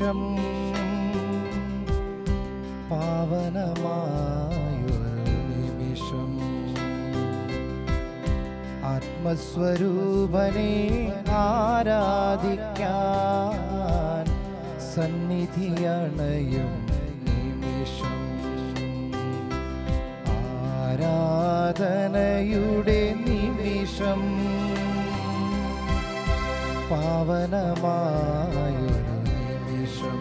നിമിഷം പാവനമായൊരു നിമിഷം ആത്മസ്വരൂപനെ ആരാധിക്കാൻ സന്നിധിയണയും നിമിഷം ആരാധനയുടെ നിമിഷം പാവനമായൊരു നിമിഷം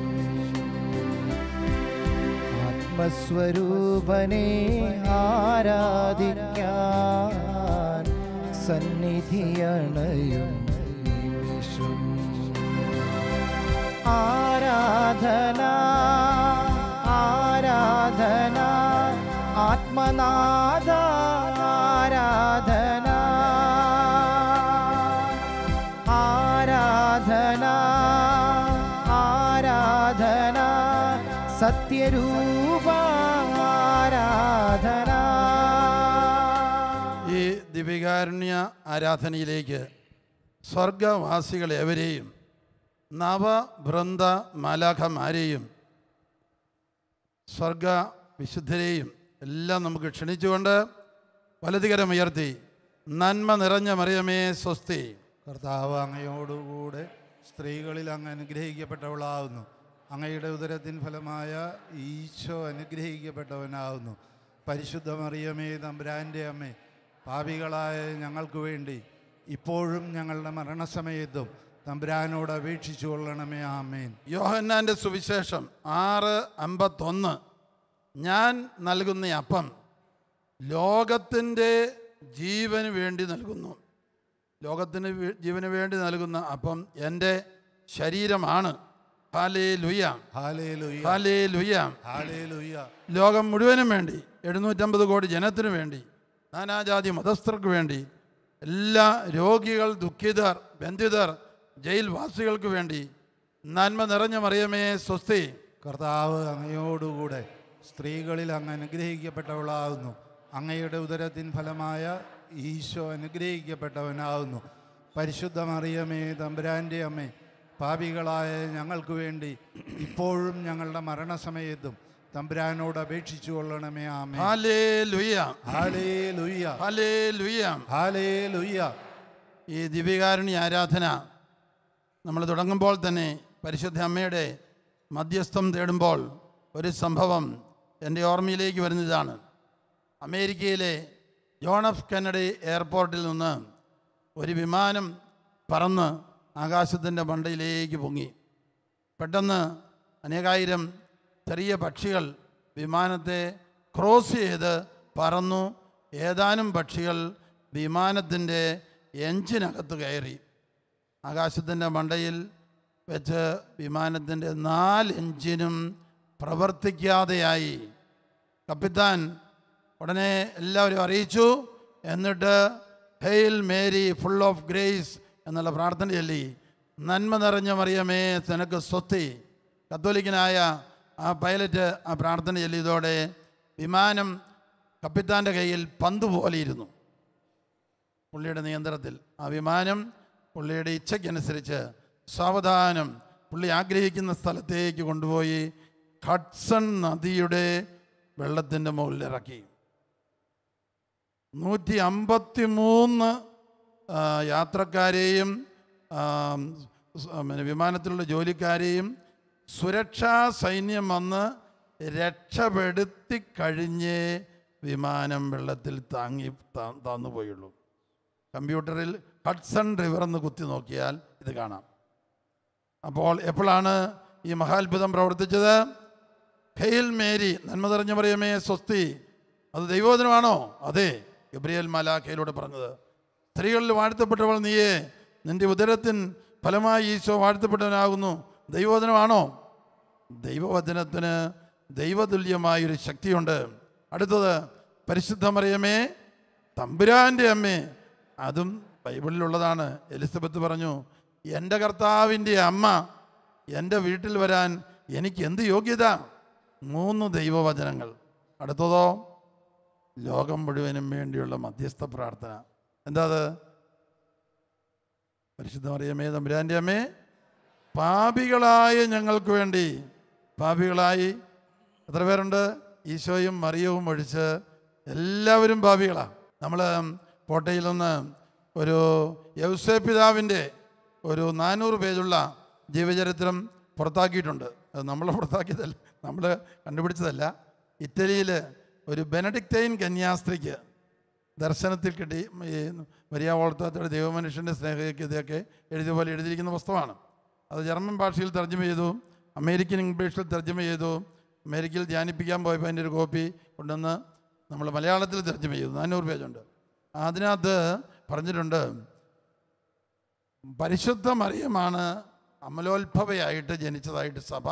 ആത്മസ്വരൂപനെ ആരാധിക്കാൻ സന്നിധിയണയും നിമിഷം ആരാധന ആരാധന ആത്മനാഥ ആരാധന ആരാധന ആരാധന സത്യരൂപ ആരാധന. ഈ ദിവ്യകാരുണ്യ ആരാധനയിലേക്ക് സ്വർഗവാസികളെവരെയും നവവൃന്ദ മാലാഖമാരെയും സ്വർഗ വിശുദ്ധരെയും എല്ലാം നമുക്ക് ക്ഷണിച്ചുകൊണ്ട് വലതുകരമുയർത്തി നന്മ നിറഞ്ഞ മറിയമേ സ്വസ്തി. കർത്താവ് അങ്ങയോടുകൂടെ സ്ത്രീകളിൽ അങ്ങ് അനുഗ്രഹിക്കപ്പെട്ടവളാവുന്നു. അങ്ങയുടെ ഉദരത്തിൻ ഫലമായ ഈശോ അനുഗ്രഹിക്കപ്പെട്ടവനാവുന്നു. പരിശുദ്ധ മറിയമേ തമ്പുരാൻ്റെ അമ്മേ, പാപികളായ ഞങ്ങൾക്ക് വേണ്ടി ഇപ്പോഴും ഞങ്ങളുടെ മരണസമയത്തും തമ്പുരാനോട് അപേക്ഷിച്ചു കൊള്ളണമേ. ആമേൻ. യോഹന്നാൻ്റെ സുവിശേഷം 6:51. ഞാൻ നൽകുന്ന അപ്പം ലോകത്തിൻ്റെ ജീവന് വേണ്ടി നൽകുന്നു. ലോകത്തിന് ജീവന് വേണ്ടി നൽകുന്ന അപ്പം എൻ്റെ ശരീരമാണ്. ഹല്ലേലൂയ, ഹല്ലേലൂയ, ഹല്ലേലൂയ, ഹല്ലേലൂയ. ലോകം മുഴുവനും വേണ്ടി, 750 കോടി ജനത്തിനു വേണ്ടി, നാനാജാതി മതസ്ഥർക്ക് വേണ്ടി, എല്ലാ രോഗികൾ, ദുഃഖിതർ, ബന്ധിതർ, ജയിൽവാസികൾക്ക് വേണ്ടി നന്മ നിറഞ്ഞ മറിയമേ സ്വസ്തി. കർത്താവ് അങ്ങയോടുകൂടെ സ്ത്രീകളിൽ അങ്ങ് അനുഗ്രഹിക്കപ്പെട്ടവളാവുന്നു. അങ്ങയുടെ ഉദരത്തിൻ ഫലമായ ഈശോ അനുഗ്രഹിക്കപ്പെട്ടവനാവുന്നു. പരിശുദ്ധ മറിയമേ തമ്പുരാൻ്റെ അമ്മേ, പാപികളായ ഞങ്ങൾക്ക് വേണ്ടി ഇപ്പോഴും ഞങ്ങളുടെ മരണസമയത്തും തമ്പുരാനോട് അപേക്ഷിച്ചു കൊള്ളണമേ. ആമേൻ. ഹല്ലേലൂയ, ഹല്ലേലൂയ, ഹല്ലേലൂയ, ഹല്ലേലൂയ. ഈ ദിവ്യകാരുണ്യ ആരാധന നമ്മൾ തുടങ്ങുമ്പോൾ തന്നെ പരിശുദ്ധ അമ്മയുടെ മധ്യസ്ഥം തേടുമ്പോൾ ഒരു സംഭവം എൻ്റെ ഓർമ്മയിലേക്ക് വരുന്നതാണ്. അമേരിക്കയിലെ ജോൺ എഫ് കെന്നഡി എയർപോർട്ടിൽ നിന്ന് ഒരു വിമാനം പറന്ന് ആകാശത്തിൻ്റെ മണ്ടയിലേക്ക് പൊങ്ങി. പെട്ടെന്ന് അനേകായിരം ചെറിയ പക്ഷികൾ വിമാനത്തെ ക്രോസ് ചെയ്ത് പറന്നു. ഏതാനും പക്ഷികൾ വിമാനത്തിൻ്റെ എഞ്ചിനകത്ത് കയറി. ആകാശത്തിൻ്റെ മണ്ടയിൽ വെച്ച് വിമാനത്തിൻ്റെ 4 എഞ്ചിനും പ്രവർത്തിക്കാതെയായി. കപ്പിത്താൻ ഉടനെ എല്ലാവരും അറിയിച്ചു. എന്നിട്ട് hail Mary full of grace എന്നുള്ള പ്രാർത്ഥന ചൊല്ലി നന്മ നിറഞ്ഞ മറിയമേ നിനക്ക് സ്വസ്തി. കത്തോലിക്കനായ ആ പൈലറ്റ് ആ പ്രാർത്ഥന ചൊല്ലിയതോടെ വിമാനം കപ്പിത്താൻ്റെ കയ്യിൽ പന്ത് പോലെ ഇരുന്നു. പുള്ളിയുടെ നിയന്ത്രണത്തിൽ ആ വിമാനം പുള്ളിയുടെ ഇച്ഛയ്ക്കനുസരിച്ച് സാവധാനം പുള്ളി ആഗ്രഹിക്കുന്ന സ്ഥലത്തേക്ക് കൊണ്ടുപോയി ഹഡ്സൺ നദിയുടെ വെള്ളത്തിൻ്റെ മുകളിലിറക്കി. 153 യാത്രക്കാരെയും വിമാനത്തിലുള്ള ജോലിക്കാരെയും സുരക്ഷാ സൈന്യം വന്ന് രക്ഷപ്പെടുത്തി കഴിഞ്ഞേ വിമാനം വെള്ളത്തിൽ താന്നുപോയുള്ളൂ. കമ്പ്യൂട്ടറിൽ ഹഡ്സൺ റിവർ എന്ന് കുത്തി നോക്കിയാൽ ഇത് കാണാം. അപ്പോൾ എപ്പോഴാണ് ഈ മഹാത്ഭുതം പ്രവർത്തിച്ചത്? ഹെയിൽ മേരി നന്മ നിറഞ്ഞ മറിയമേ സ്വസ്തി. അത് ദൈവവചനമാണോ? അതെ, ഗബ്രിയേൽ മാലാഖയിലൂടെ പറഞ്ഞത്. സ്ത്രീകളിൽ വാഴ്ത്തപ്പെട്ടവൾ നീയേ, നിന്റെ ഉദരത്തിൻ ഫലമായി ഈശോ വാഴ്ത്തപ്പെട്ടവനാകുന്നു. ദൈവവചനമാണോ? ദൈവവചനത്തിന് ദൈവതുല്യമായൊരു ശക്തിയുണ്ട്. അടുത്തത് പരിശുദ്ധ മറിയമേ തമ്പുരാൻ്റെ അമ്മേ. അതും ബൈബിളിലുള്ളതാണ്. എലിസബത്ത് പറഞ്ഞു, എൻ്റെ കർത്താവിൻ്റെ അമ്മ എൻ്റെ വീട്ടിൽ വരാൻ എനിക്ക് എന്ത് യോഗ്യത? 3 ദൈവവചനങ്ങൾ. അടുത്തതോ ലോകം മുഴുവനും വേണ്ടിയുള്ള മധ്യസ്ഥ പ്രാർത്ഥന. എന്താ അത്? പരിശുദ്ധ മറിയമേ തമ്പുരാൻ്റെ അമ്മേ, പാപികളായ ഞങ്ങൾക്ക് വേണ്ടി, പാപികളായി എത്ര പേരുണ്ട്? ഈശോയും മറിയവും ഒഴിച്ച് എല്ലാവരും പാപികളാണ്. നമ്മൾ കോട്ടയിൽ നിന്ന് ഒരു യൗസേ പിതാവിൻ്റെ ഒരു 400 പേജുള്ള ജീവചരിത്രം പുറത്താക്കിയിട്ടുണ്ട്. അത് നമ്മൾ പുറത്താക്കിയതല്ല, നമ്മൾ കണ്ടുപിടിച്ചതല്ല. ഇറ്റലിയിൽ ഒരു ബെനഡിക്റ്റൈൻ കന്യാസ്ത്രീക്ക് ദർശനത്തിൽ കിട്ടി ഈ മരിയ വോൾത്താത്തയുടെ ദൈവമനുഷ്യൻ്റെ സ്നേഹയ്ക്കതൊക്കെ എഴുതിയ പോലെ എഴുതിയിരിക്കുന്ന പുസ്തകമാണ്. അത് ജർമ്മൻ ഭാഷയിൽ തർജ്ജമ ചെയ്തു, അമേരിക്കൻ ഇംഗ്ലീഷിൽ തർജ്ജമ ചെയ്തു. അമേരിക്കയിൽ ധ്യാനിപ്പിക്കാൻ പോയപ്പോൾ അതിൻ്റെ ഒരു കോപ്പി കൊണ്ടുവന്ന് നമ്മൾ മലയാളത്തിൽ തർജ്ജമ ചെയ്തു. 400 പേജുണ്ട്. അതിനകത്ത് പറഞ്ഞിട്ടുണ്ട്, പരിശുദ്ധ മറിയമാണ് അമലോത്ഭവയായിട്ട് ജനിച്ചതായിട്ട് സഭ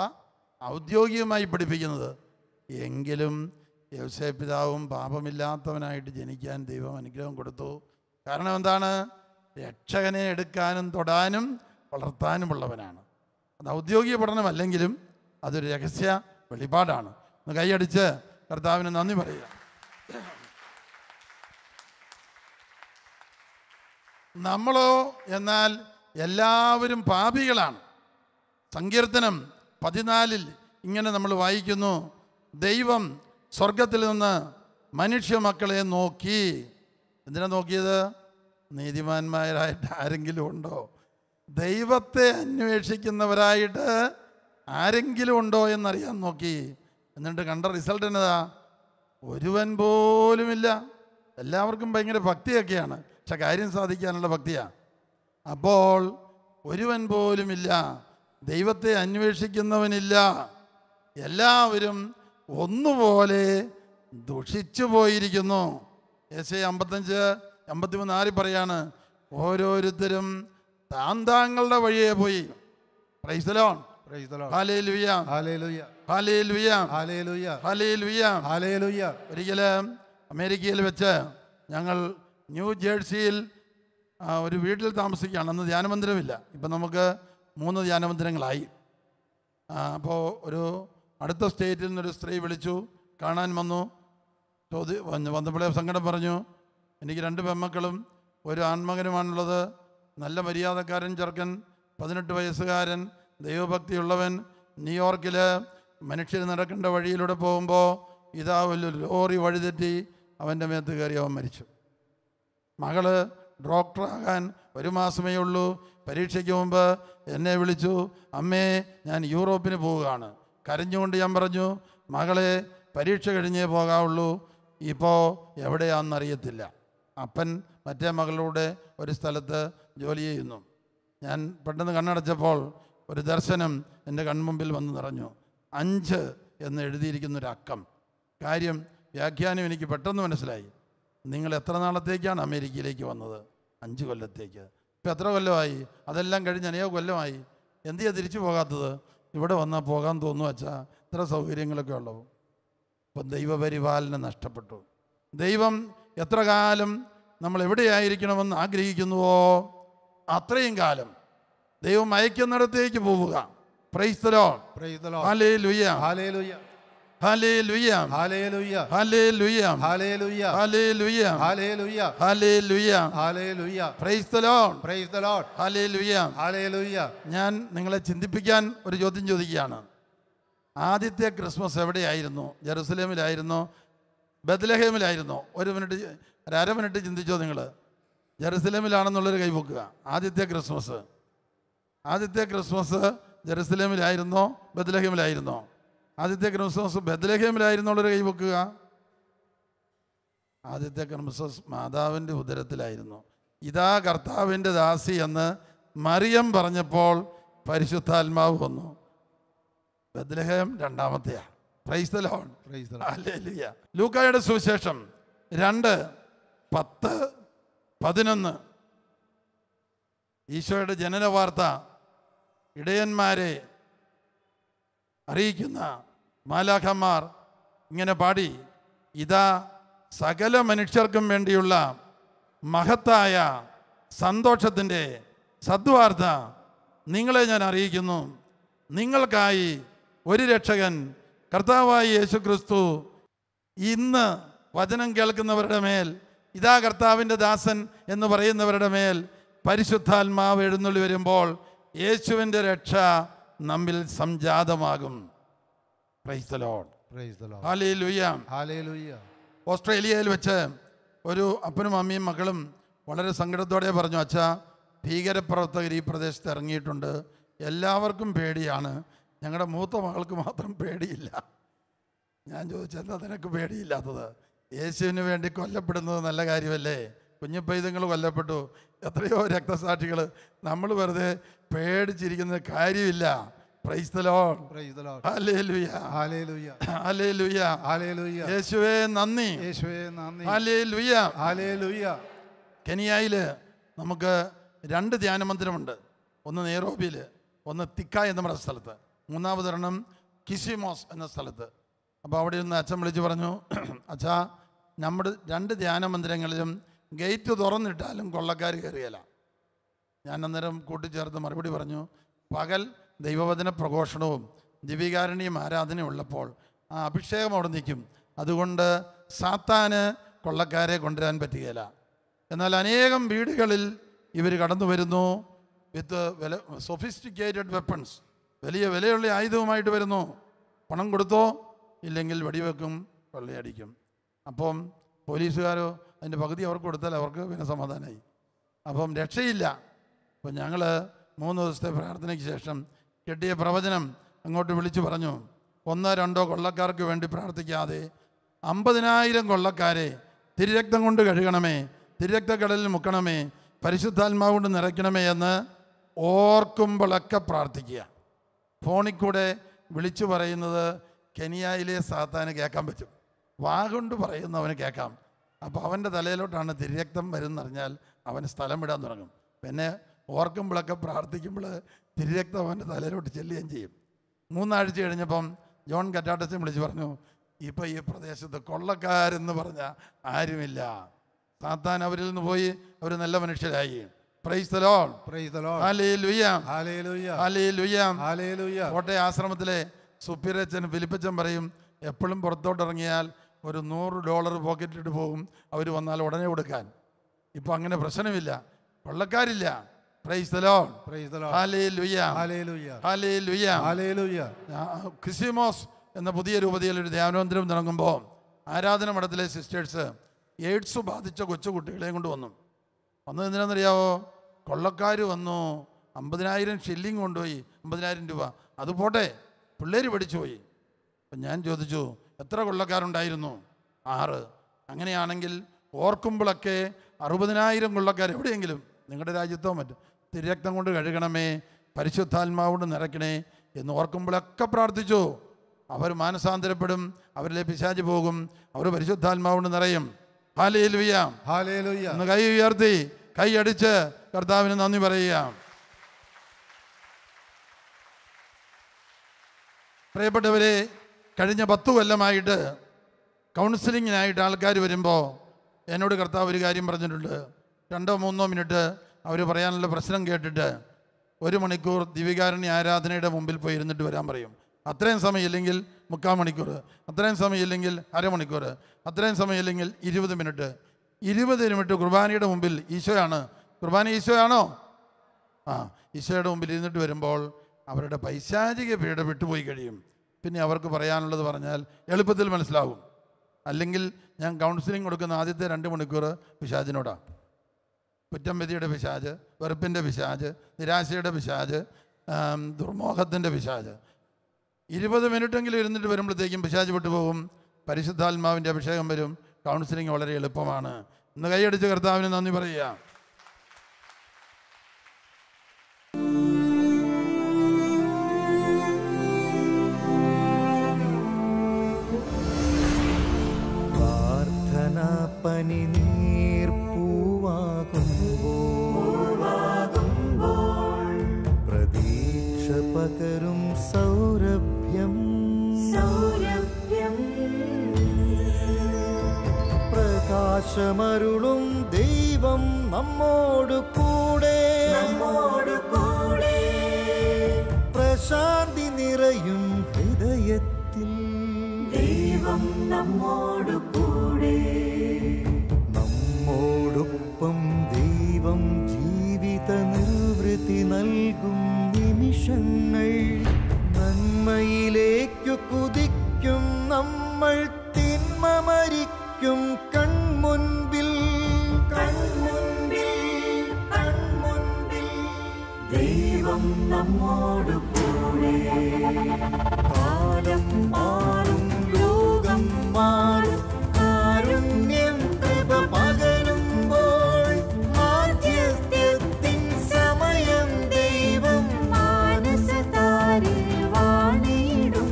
ഔദ്യോഗികമായി പഠിപ്പിക്കുന്നത്. എങ്കിലും യൗസേ പിതാവും പാപമില്ലാത്തവനായിട്ട് ജനിക്കാൻ ദൈവം അനുഗ്രഹം കൊടുത്തു. കാരണം എന്താണ്? രക്ഷകനെ എടുക്കാനും തൊടാനും വളർത്താനുമുള്ളവനാണ്. അത് ഔദ്യോഗിക പഠനമല്ലെങ്കിലും അതൊരു രഹസ്യ വെളിപാടാണ്. ഒന്ന് കൈയടിച്ച് കർത്താവിന് നന്ദി പറയുക. നമ്മളോ എന്നാൽ എല്ലാവരും പാപികളാണ്. സങ്കീർത്തനം 14 ഇങ്ങനെ നമ്മൾ വായിക്കുന്നു, ദൈവം സ്വർഗത്തിൽ നിന്ന് മനുഷ്യ മക്കളെ നോക്കി. എന്തിനാ നോക്കിയത്? നീതിമാന്മാരായിട്ട് ആരെങ്കിലും ഉണ്ടോ? ദൈവത്തെ അന്വേഷിക്കുന്നവരായിട്ട് ആരെങ്കിലും ഉണ്ടോ എന്നറിയാൻ നോക്കി. എന്നിട്ട് കണ്ട റിസൾട്ട് എന്നതാ? ഒരുവൻ പോലുമില്ല. എല്ലാവർക്കും ഭയങ്കര ഭക്തിയൊക്കെയാണ്, പക്ഷെ കാര്യം സാധിക്കാനുള്ള ഭക്തിയാണ്. അപ്പോൾ ഒരുവൻ പോലുമില്ല, ദൈവത്തെ അന്വേഷിക്കുന്നവനില്ല, എല്ലാവരും ഒന്നുപോലെ ദുഷിച്ചു പോയിരിക്കുന്നു. യെശയ്യാ 55:53 പറയാണ്, ഓരോരുത്തരും താന്താങ്ങളുടെ വഴിയെ പോയി. Price the Lord, praise the Lord, ഹല്ലേലൂയ, ഹല്ലേലൂയ, ഹല്ലേലൂയ, ഹല്ലേലൂയ, ഹല്ലേലൂയ, ഹല്ലേലൂയ. ഒരിക്കലും അമേരിക്കയിൽ വെച്ച് ഞങ്ങൾ ന്യൂ ജേഴ്സിയിൽ ഒരു വീട്ടിൽ താമസിക്കുകയാണ്. അന്ന് ധ്യാനമന്ദിരമില്ല. ഇപ്പം നമുക്ക് 3 ധ്യാനമന്ദിരങ്ങളായി. അപ്പോൾ ഒരു അടുത്ത സ്റ്റേറ്റിൽ നിന്നൊരു സ്ത്രീ വിളിച്ചു, കാണാൻ വന്നു. വന്നപ്പോഴേ സങ്കടം പറഞ്ഞു, എനിക്ക് 2 പെൺമക്കളും ഒരു ആൺമകനുമാണുള്ളത്. നല്ല മര്യാദക്കാരൻ ചെറുക്കൻ, 18 വയസ്സുകാരൻ, ദൈവഭക്തിയുള്ളവൻ. ന്യൂയോർക്കിൽ മനുഷ്യർ നടക്കേണ്ട വഴിയിലൂടെ പോകുമ്പോൾ ഇതാ വലിയ ലോറി വഴിതെറ്റി അവൻ്റെ മേത്ത് കയറി അവൻ മരിച്ചു. മകള് ഡോക്ടറാകാൻ 1 മാസമേ ഉള്ളൂ. പരീക്ഷയ്ക്ക് മുമ്പ് എന്നെ വിളിച്ചു, അമ്മേ ഞാൻ യൂറോപ്പിന് പോവുകയാണ്. കരഞ്ഞുകൊണ്ട് ഞാൻ പറഞ്ഞു, മകളെ പരീക്ഷ കഴിഞ്ഞേ പോകാവുള്ളൂ, ഇപ്പോൾ എവിടെയാണെന്നറിയത്തില്ല. അപ്പൻ മറ്റേ മകളുടെ ഒരു സ്ഥലത്ത് ജോലി ചെയ്യുന്നു. ഞാൻ പെട്ടെന്ന് കണ്ണടച്ചപ്പോൾ ഒരു ദർശനം എൻ്റെ കൺമുമ്പിൽ വന്ന് നിറഞ്ഞു. 5 എന്ന് എഴുതിയിരിക്കുന്നൊരക്കം. കാര്യം വ്യാഖ്യാനം എനിക്ക് പെട്ടെന്ന് മനസ്സിലായി. നിങ്ങൾ എത്ര നാളത്തേക്കാണ് അമേരിക്കയിലേക്ക് വന്നത്? 5 കൊല്ലത്തേക്ക്. ഇപ്പം എത്ര കൊല്ലമായി? അതെല്ലാം കഴിഞ്ഞ് അനേക കൊല്ലമായി. എന്തിനാ തിരിച്ചു പോകാത്തത്? ഇവിടെ വന്നാൽ പോകാൻ തോന്നുന്നു വച്ചാ, ഇത്ര സൗകര്യങ്ങളൊക്കെ ഉള്ളൂ. ഇപ്പം ദൈവപരിപാലനം നഷ്ടപ്പെട്ടു. ദൈവം എത്ര കാലം നമ്മൾ എവിടെയായിരിക്കണമെന്ന് ആഗ്രഹിക്കുന്നുവോ അത്രയും കാലം ദൈവം അയക്കുന്നിടത്തേക്ക് പോവുക. Price the Lord, praise the Lord, ഹല്ലേലൂയ, ഹല്ലേലൂയ, ഹല്ലേലൂയ, ഹല്ലേലൂയ, ഹല്ലേലൂയ, ഹല്ലേലൂയ, ഹല്ലേലൂയ, ഹല്ലേലൂയ, ഹല്ലേലൂയ, hallelujah. Price the Lord, praise the Lord, ഹല്ലേലൂയ. ഹല്ലേലൂയ. ഞാൻ നിങ്ങളെ ചിന്തിപ്പിക്കാൻ ഒരു ചോദ്യം ചോദിക്കുകയാണ്. ആദ്യത്തെ ക്രിസ്മസ് എവിടെയായിരുന്നു? ജെറുസലേമിലായിരുന്നോ ബത്ലഹേമിലായിരുന്നോ? ഒരു അര മിനിറ്റ് ചിന്തിച്ചോ നിങ്ങൾ. ജെറുസലേമിലാണെന്നുള്ളൊരു കൈവെക്കുക. ആദ്യത്തെ ക്രിസ്മസ് ജെറുസലേമിലായിരുന്നോ ബത്ലഹേമിലായിരുന്നോ? ആദ്യത്തെ ക്രിസ്മസ് ബത്ലഹേമിലായിരുന്നുള്ളൊരു കൈവെക്കുക. ആദ്യത്തെ ക്രിസ്മസ് മാതാവിൻ്റെ ഉദരത്തിലായിരുന്നു. ഇതാ കർത്താവിൻ്റെ ദാസി എന്ന് മറിയം പറഞ്ഞപ്പോൾ പരിശുദ്ധാത്മാവ് വന്നു. ബത്ലഹേം രണ്ടാമത്തെയാണ്. Praise the Lord, praise the Lord. ഹല്ലേലൂയ. ലൂക്കായുടെ സുവിശേഷം 2:10-11 ഈശോയുടെ ജനന വാർത്ത ഇടയന്മാരെ അറിയിക്കുന്ന മാലാഖമാർ ഇങ്ങനെ പാടി, ഇതാ സകല മനുഷ്യർക്കും വേണ്ടിയുള്ള മഹത്തായ സന്തോഷത്തിൻ്റെ സദ്വാർത്ത നിങ്ങളെ ഞാൻ അറിയിക്കുന്നു. നിങ്ങൾക്കായി ഒരു രക്ഷകൻ, കർത്താവായ യേശുക്രിസ്തു ഇന്ന് വചനം കേൾക്കുന്നവരുടെ മേൽ, ഇതാ കർത്താവിൻ്റെ ദാസൻ എന്ന് പറയുന്നവരുടെ മേൽ പരിശുദ്ധാത്മാവ് എഴുന്നള്ളി വരുമ്പോൾ യേശുവിൻ്റെ രക്ഷ നമ്മിൽ സംജാതമാകും. Praise the Lord. Praise the Lord. ഹല്ലേലൂയ. Hallelujah. ഓസ്ട്രേലിയയിൽ വെച്ച് ഒരു അപ്പനും അമ്മയും മകളും വളരെ സങ്കടത്തോടെ പറഞ്ഞു, അച്ഛാ, ഭീകരപ്രവർത്തകർ ഈ പ്രദേശത്ത് ഇറങ്ങിയിട്ടുണ്ട്, എല്ലാവർക്കും പേടിയാണ്, ഞങ്ങളുടെ മൂത്ത മകൾക്ക് മാത്രം പേടിയില്ല. ഞാൻ ചോദിച്ചു, എന്താ നിനക്ക് പേടിയില്ലാത്തത്? യേശുവിന് വേണ്ടി കൊല്ലപ്പെടുന്നത് നല്ല കാര്യമല്ലേ? കുഞ്ഞിപ്പൈതങ്ങൾ കൊല്ലപ്പെട്ടു, എത്രയോ രക്തസാക്ഷികൾ. നമ്മൾ വെറുതെ പേടിച്ചിരിക്കുന്ന കാര്യമില്ല. Price the Lord. Praise the Lord. ഹല്ലേലൂയ. Hallelujah. ഹല്ലേലൂയ. Hallelujah. യേശുവേ നന്ദി. യേശുവേ നന്ദി. ഹല്ലേലൂയ. Hallelujah. കെനിയയിൽ നമുക്ക് 2 ധ്യാന മന്ദിരമുണ്ട്. ഒന്ന് നെയ്റോബിയിൽ, ഒന്ന് തിക്ക എന്ന് പറയുന്ന സ്ഥലത്ത്, മൂന്നാമതൊരെണ്ണം കിസിമോസ് എന്ന സ്ഥലത്ത്. അപ്പോൾ അവിടെ നിന്ന് അച്ഛൻ വിളിച്ച് പറഞ്ഞു, അച്ഛാ, നമ്മുടെ 2 ധ്യാന മന്ദിരങ്ങളിലും ഗേറ്റ് തുറന്നിട്ടാലും കൊള്ളക്കാർ കയറിയല്ല. ഞാൻ അന്നേരം കൂട്ടിച്ചേർത്ത് മറുപടി പറഞ്ഞു, പകൽ ദൈവവചന പ്രഘോഷണവും ദിവികാരുണ്യം ആരാധനയും ഉള്ളപ്പോൾ ആ അഭിഷേകം അവിടെ നിൽക്കും. അതുകൊണ്ട് സാത്താന് കൊള്ളക്കാരെ കൊണ്ടുവരാൻ പറ്റുകയില്ല. എന്നാൽ അനേകം വീടുകളിൽ ഇവർ കടന്നു വരുന്നു വിത്ത് സൊഫിസ്റ്റിക്കേറ്റഡ് വെപ്പൺസ്, വലിയ വിലയുള്ള ആയുധവുമായിട്ട് വരുന്നു. പണം കൊടുത്തോ, ഇല്ലെങ്കിൽ വെടിവെക്കും, കൊള്ളയടിക്കും. അപ്പം പോലീസുകാരോ അതിൻ്റെ പകുതി അവർക്ക് കൊടുത്താൽ അവർക്ക് പിന്നെ സമാധാനമായി. അപ്പം രക്ഷയില്ല. അപ്പം ഞങ്ങൾ 3 ദിവസത്തെ പ്രാർത്ഥനയ്ക്ക് ശേഷം കിട്ടിയ പ്രവചനം അങ്ങോട്ട് വിളിച്ചു പറഞ്ഞു, 1-2 കൊള്ളക്കാർക്ക് വേണ്ടി പ്രാർത്ഥിക്കാതെ 50,000 കൊള്ളക്കാരെ തിരുരക്തം കൊണ്ട് കഴുകണമേ, തിരുരക്തക്കടലിൽ മുക്കണമേ, പരിശുദ്ധാത്മാവ് കൊണ്ട് നിറയ്ക്കണമേ എന്ന് ഓർക്കുമ്പോഴൊക്കെ പ്രാർത്ഥിക്കുക. ഫോണിൽ കൂടെ വിളിച്ചു പറയുന്നത് കെനിയയിലെ സാത്താന് കേൾക്കാൻ പറ്റും, വാഗൊണ്ട് പറയുന്നവന് കേൾക്കാം. അപ്പോൾ അവൻ്റെ തലയിലോട്ടാണ് തിരുരക്തം വരുന്നറിഞ്ഞാൽ അവൻ സ്ഥലം വിടാൻ തുടങ്ങും. പിന്നെ ഓർക്കുമ്പോഴൊക്കെ പ്രാർത്ഥിക്കുമ്പോൾ തിരുരക്തം അവൻ്റെ തലയിലോട്ട് ചെല്ലുകയും ചെയ്യും. 3 ആഴ്ച കഴിഞ്ഞപ്പം ജോൺ കറ്റാട്ടച്ചൻ വിളിച്ച് പറഞ്ഞു, ഇപ്പോൾ ഈ പ്രദേശത്ത് കൊള്ളക്കാരെന്ന് പറഞ്ഞാൽ ആരുമില്ല, സാത്താൻ അവരിൽ നിന്ന് പോയി, അവർ നല്ല മനുഷ്യരായി. Price the Lord. Praise the Lord. ഹല്ലേലൂയ. Hallelujah. ഹല്ലേലൂയ. Hallelujah. കോട്ടയം ആശ്രമത്തിലെ സുപ്പീരച്ചൻ ഫിലിപ്പച്ചൻ പറയും, എപ്പോഴും പുറത്തോട്ടിറങ്ങിയാൽ ഒരു $100 പോക്കറ്റിട്ട് പോകും, അവർ വന്നാൽ ഉടനെ കൊടുക്കാൻ. ഇപ്പോൾ അങ്ങനെ പ്രശ്നമില്ല, കൊള്ളക്കാരില്ല. Praise the Lord. Praise the Lord. ഹല്ലേലൂയ. Hallelujah. ഹല്ലേലൂയ. Hallelujah. ക്രിസിമോസ് എന്ന പുതിയ രൂപതയിൽ ഒരു ധ്യാനമന്ദിരം തുടങ്ങുമ്പോൾ ആരാധന മഠത്തിലെ സിസ്റ്റേഴ്സ് എയ്ഡ്സ് ബാധിച്ച കൊച്ചുകുട്ടികളെയും കൊണ്ട് വന്നു. എന്തിനാണെന്നറിയാവോ? കൊള്ളക്കാർ വന്നു, 50,000 ഷില്ലിങ് കൊണ്ടുപോയി, 50,000 രൂപ. അത് പോട്ടെ, പിള്ളേർ പഠിച്ചു പോയി. അപ്പം ഞാൻ ചോദിച്ചു, എത്ര കൊള്ളക്കാരുണ്ടായിരുന്നു? 6. അങ്ങനെയാണെങ്കിൽ ഓർക്കുമ്പോഴൊക്കെ 60,000 കൊള്ളക്കാർ എവിടെയെങ്കിലും നിങ്ങളുടെ രാജ്യത്തോ മറ്റും തിരുരക്തം കൊണ്ട് കഴുകണമേ, പരിശുദ്ധാത്മാവ് കൊണ്ട് നിറയ്ക്കണേ എന്ന് ഓർക്കുമ്പോഴൊക്കെ പ്രാർത്ഥിച്ചു. അവർ മാനസാന്തരപ്പെടും, അവരിലെ പിശാച് പോകും, അവർ പരിശുദ്ധാത്മാവ് കൊണ്ട് നിറയും. ഹല്ലേലൂയ. Hallelujah. ഒന്ന് കൈ ഉയർത്തി കൈ അടിച്ച് കർത്താവിന് നന്ദി പറയുക. പ്രിയപ്പെട്ടവരെ, കഴിഞ്ഞ 10 കൊല്ലമായിട്ട് കൗൺസിലിങ്ങിനായിട്ട് ആൾക്കാർ വരുമ്പോൾ എന്നോട് കർത്താവ് ഒരു കാര്യം പറഞ്ഞിട്ടുണ്ട്. 2-3 മിനിറ്റ് അവർ പറയാനുള്ള പ്രശ്നം കേട്ടിട്ട് 1 മണിക്കൂർ ദിവികാരുണ്യ ആരാധനയുടെ മുമ്പിൽ പോയി ഇരുന്നിട്ട് വരാൻ പറയും. അത്രയും സമയമില്ലെങ്കിൽ 3/4 മണിക്കൂർ, അത്രയും സമയമില്ലെങ്കിൽ അരമണിക്കൂർ, അത്രയും സമയമില്ലെങ്കിൽ 20 മിനിറ്റ്. 20 മിനിറ്റ് കുർബാനയുടെ മുമ്പിൽ ഈശോയാണ്. കുർബാന ഈശോയാണോ? ഈശോയുടെ മുമ്പിൽ ഇരുന്നിട്ട് വരുമ്പോൾ അവരുടെ പൈശാചിക പീഡ വിട്ടുപോയി കഴിയും. പിന്നെ അവർക്ക് പറയാനുള്ളത് പറഞ്ഞാൽ എളുപ്പത്തിൽ മനസ്സിലാവും. അല്ലെങ്കിൽ ഞാൻ കൗൺസിലിംഗ് കൊടുക്കുന്ന ആദ്യത്തെ 2 മണിക്കൂർ പിശാചിനോടാണ്. കുറ്റംവിധിയുടെ പിശാച്, വെറുപ്പിൻ്റെ പിശാച്, നിരാശയുടെ പിശാച്, ദുർമോഹത്തിൻ്റെ പിശാച്. 20 മിനിറ്റെങ്കിലും ഇരുന്നിട്ട് വരുമ്പോഴത്തേക്കും പിശാച് വിട്ടുപോകും, പരിശുദ്ധാത്മാവിൻ്റെ അഭിഷേകം വരും. കൗൺസിലിംഗ് വളരെ എളുപ്പമാണ്. ഇന്ന് കൈയടിച്ച് കർത്താവിന് നന്ദി പറയുക. പ്രാർത്ഥന പനിനീർപ്പൂവാകുമ്പോൾ പ്രതീക്ഷ പകരും സൗരഭ്യം പ്രകാശമരുളും ദൈവം നമ്മോട് കൂടെ പ്രശാന്തി നിറയും ഹൃദയത്തിൽ ദൈവം നമ്മോടൊപ്പം ദൈവം ജീവിത നിർവൃത്തി നൽകും നിമിഷങ്ങൾ നന്മയിലേക്കു കുതിക്കും നമ്മൾ തിന്മ മരിക്കും കൺമുൻപിൽ കൺമുൻപിൽ കൺമുൻപിൽ ദൈവം നമ്മോടു കൂടെ കാലം മാറും ലോകം മാറും കാരുണ്യം കൃപ പകരുമ്പോൾ മാധ്യസ്ഥ്യത്തിൻ സമയം ദൈവം മാനസതാരിൽ വാണിടും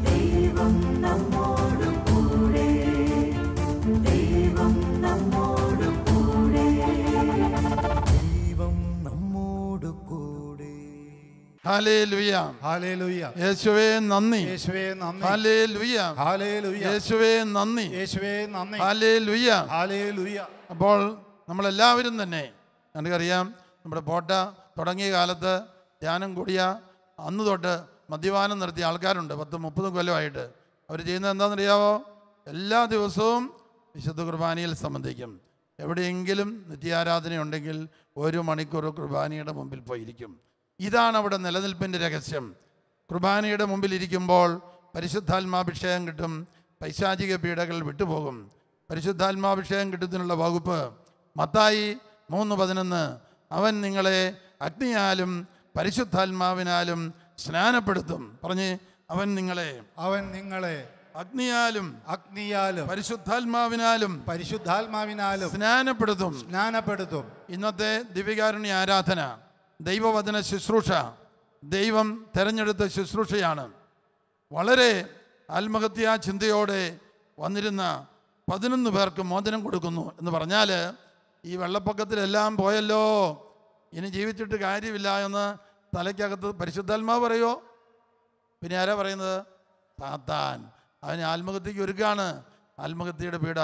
ദൈവം നമ്മോടു കൂടെ ദൈവം നമ്മോടു കൂടെ ദൈവം നമ്മോടു കൂടെ. ഹല്ലേലൂയ. ഹല്ലേലൂയ. യേശുവേ നന്ദി. യേശുവേ നന്ദി. ഹല്ലേലൂയ. ഹല്ലേലൂയ. യേശുവേ നന്ദി. യേശുവേ നന്ദി. ഹല്ലേലൂയ. ഹല്ലേലൂയ. അപ്പോൾ നമ്മളെല്ലാവരും തന്നെ നമുക്കറിയാം, നമ്മുടെ പോട്ട തുടങ്ങിയ കാലത്ത് ധ്യാനം കൂടിയ അന്ന് തൊട്ട് മദ്യപാനം നടത്തിയ ആൾക്കാരുണ്ട്. 10-30 കൊല്ലമായിട്ട്. അവർ ചെയ്യുന്നത് എന്താണെന്നറിയാവോ? എല്ലാ ദിവസവും വിശുദ്ധ കുർബാനയിൽ സംബന്ധിക്കും. എവിടെയെങ്കിലും നിത്യാരാധനയുണ്ടെങ്കിൽ 1 മണിക്കൂർ കുർബാനയുടെ മുമ്പിൽ പോയിരിക്കും. ഇതാണ് അവിടെ നിലനിൽപ്പിൻ്റെ രഹസ്യം. കുർബാനയുടെ മുമ്പിൽ ഇരിക്കുമ്പോൾ പരിശുദ്ധാത്മാഭിഷേകം കിട്ടും, പൈശാചിക പീഡകൾ വിട്ടുപോകും. പരിശുദ്ധാത്മാഭിഷേകം കിട്ടുന്നതിനുള്ള വകുപ്പ് മത്തായി 3:11 അവൻ നിങ്ങളെ അഗ്നിയാലും പരിശുദ്ധാത്മാവിനാലും സ്നാനപ്പെടുത്തും. പറഞ്ഞ് അവൻ നിങ്ങളെ അഗ്നിയാലും പരിശുദ്ധാത്മാവിനാലും സ്നാനപ്പെടുത്തും. ഇന്നത്തെ ദിവ്യകാരുണ്യ ആരാധന ദൈവവചന ശുശ്രൂഷ, ദൈവം തെരഞ്ഞെടുത്ത ശുശ്രൂഷയാണ്. വളരെ ആത്മഹത്യാ ചിന്തയോടെ വന്നിരുന്ന 11 പേർക്ക് മോചനം കൊടുക്കുന്നു എന്ന് പറഞ്ഞാൽ ഈ വെള്ളപ്പൊക്കത്തിലെല്ലാം പോയല്ലോ, ഇനി ജീവിച്ചിട്ട് കാര്യമില്ല എന്ന് തലയ്ക്കകത്ത് പരിശുദ്ധാത്മാവ് പറയുമോ? പിന്നെ ആരാ പറയുന്നത്? സാത്താൻ. അവന് ആത്മഹത്യക്ക് ഒരുക്കാണ്. ആത്മഹത്യയുടെ പീഡ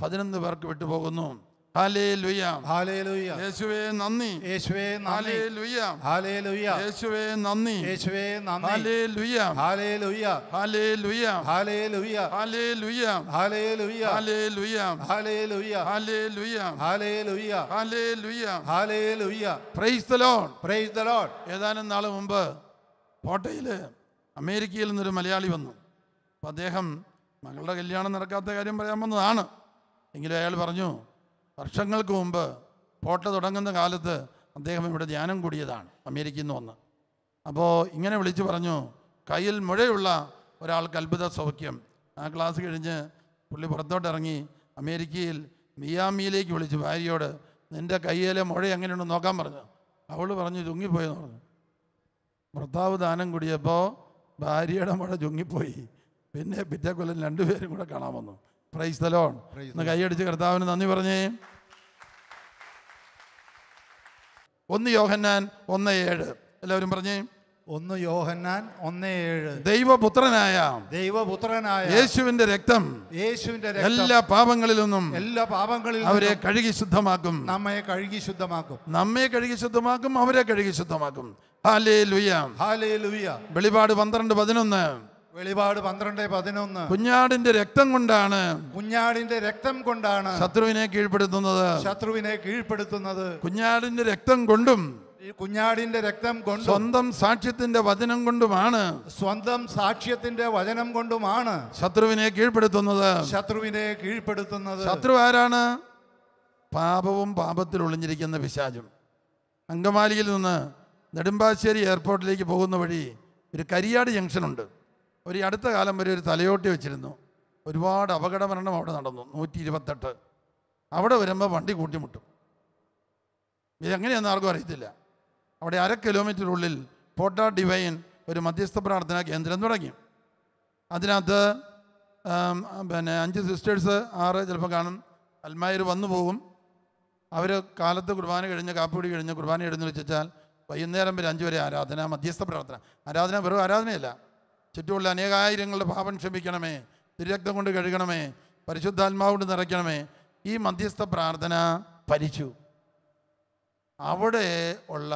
11 പേർക്ക് വിട്ടുപോകുന്നു. ഹല്ലേലൂയ. ഹല്ലേലൂയ. യേശുവേ നന്ദി. യേശുവേ നന്ദി. ഹല്ലേലൂയ. ഹല്ലേലൂയ. യേശുവേ നന്ദി. യേശുവേ നന്ദി. ഹല്ലേലൂയ. ഹല്ലേലൂയ. ഹല്ലേലൂയ. ഹല്ലേലൂയ. ഹല്ലേലൂയ. ഹല്ലേലൂയ. ഹല്ലേലൂയ. ഹല്ലേലൂയ. ഹല്ലേലൂയ. ഹല്ലേലൂയ. ഹല്ലേലൂയ. Hallelujah. Price the Lord. Praise the Lord. ഏതാനും നാൾ മുമ്പ് കോട്ടയിൽ അമേരിക്കയിൽ നിന്നൊരു മലയാളി വന്നു. അപ്പോൾ അദ്ദേഹം മകളുടെ കല്യാണം നടക്കാത്ത കാര്യം പറയാൻ വന്നതാണ്. എങ്കിലും അയാൾ പറഞ്ഞു, വർഷങ്ങൾക്ക് മുമ്പ് പോട്ട തുടങ്ങുന്ന കാലത്ത് അദ്ദേഹം ഇവിടെ ധ്യാനം കൂടിയതാണ്, അമേരിക്കയിൽ നിന്ന് വന്ന്. അപ്പോൾ ഇങ്ങനെ വിളിച്ചു പറഞ്ഞു, കയ്യിൽ മുഴയുള്ള ഒരാൾക്ക് അത്ഭുത സൗഖ്യം. ആ ക്ലാസ് കഴിഞ്ഞ് പുള്ളി പുറത്തോട്ടിറങ്ങി അമേരിക്കയിൽ മിയാമിയിലേക്ക് വിളിച്ചു ഭാര്യയോട്, നിൻ്റെ കയ്യിലെ മുഴ എങ്ങനെയുണ്ടെന്ന് നോക്കാൻ പറഞ്ഞു. അവൾ പറഞ്ഞു ചുങ്ങിപ്പോയെന്ന് പറഞ്ഞു. ഭർത്താവ് ദാനം കൂടിയപ്പോൾ ഭാര്യയുടെ മുഴ ചുങ്ങിപ്പോയി. പിന്നെ പിറ്റേ കൊല്ലം 2 പേരും കൂടെ കാണാൻ വന്നു. Price the Lord. ഒന്ന് കൈയടിച്ച് കർത്താവിന് നന്ദി പറഞ്ഞേ. 1 യോഹന്നാൻ 1:7 എല്ലാവരും പറഞ്ഞേ. 1 യോഹന്നാൻ 1:7 ദൈവപുത്രനായ യേശുവിന്റെ രക്തം എല്ലാ പാപങ്ങളിൽ നിന്നും അവരെ കഴുകി ശുദ്ധമാക്കും. നമ്മെ കഴുകി ശുദ്ധമാക്കും. അവരെ കഴുകി ശുദ്ധമാക്കും. ഹല്ലേലൂയ. ഹല്ലേലൂയ. വെളിപാട് 12:11 കുഞ്ഞാടിന്റെ രക്തം കൊണ്ടാണ് ശത്രുവിനെ കീഴ്പ്പെടുത്തുന്നത്. കുഞ്ഞാടിന്റെ രക്തം കൊണ്ടും സ്വന്തം സാക്ഷ്യത്തിന്റെ വചനം കൊണ്ടുമാണ് ശത്രുവിനെ കീഴ്പ്പെടുത്തുന്നത്. ശത്രു ആരാണ്? പാപവും പാപത്തിൽ ഒളിഞ്ഞിരിക്കുന്ന പിശാചും. അങ്കമാലിയിൽ നിന്ന് നെടുമ്പാശ്ശേരി എയർപോർട്ടിലേക്ക് പോകുന്ന വഴി ഒരു കരിയാട് ജംഗ്ഷനുണ്ട്. ഒരു അടുത്ത കാലം വരെ ഒരു തലയോട്ടി വെച്ചിരുന്നു. ഒരുപാട് അപകട മരണം അവിടെ നടന്നു. 128. അവിടെ വരുമ്പോൾ വണ്ടി കൂട്ടിമുട്ടും. ഇതെങ്ങനെയാണെന്ന് ആർക്കും അറിയത്തില്ല. അവിടെ 1/2 കിലോമീറ്ററിനുള്ളിൽ പോട്ട ഡിവൈൻ ഒരു മധ്യസ്ഥ പ്രാർത്ഥനാ കേന്ദ്രം തുടങ്ങി. അതിനകത്ത് 5 സിസ്റ്റേഴ്സ് 6 ചിലപ്പോൾ കാണും. അൽമായർ വന്നു പോകും. അവർ കാലത്ത് കുർബാന കഴിഞ്ഞ് കാപ്പിടി കഴിഞ്ഞ് കുർബാന എഴുന്നേറ്റ് വെച്ചാൽ വൈകുന്നേരം വരെ 5 വരെ ആരാധന, മധ്യസ്ഥ പ്രാർത്ഥന. ആരാധന വെറും ആരാധനയല്ല, ചുറ്റുമുള്ള അനേകായിരങ്ങളുടെ പാപം ക്ഷമിക്കണമേ, തിരുരക്തം കൊണ്ട് കഴുകണമേ, പരിശുദ്ധാത്മാവ് കൊണ്ട് നിറയ്ക്കണമേ. ഈ മധ്യസ്ഥ പ്രാർത്ഥന ഭരിച്ചു. അവിടെ ഉള്ള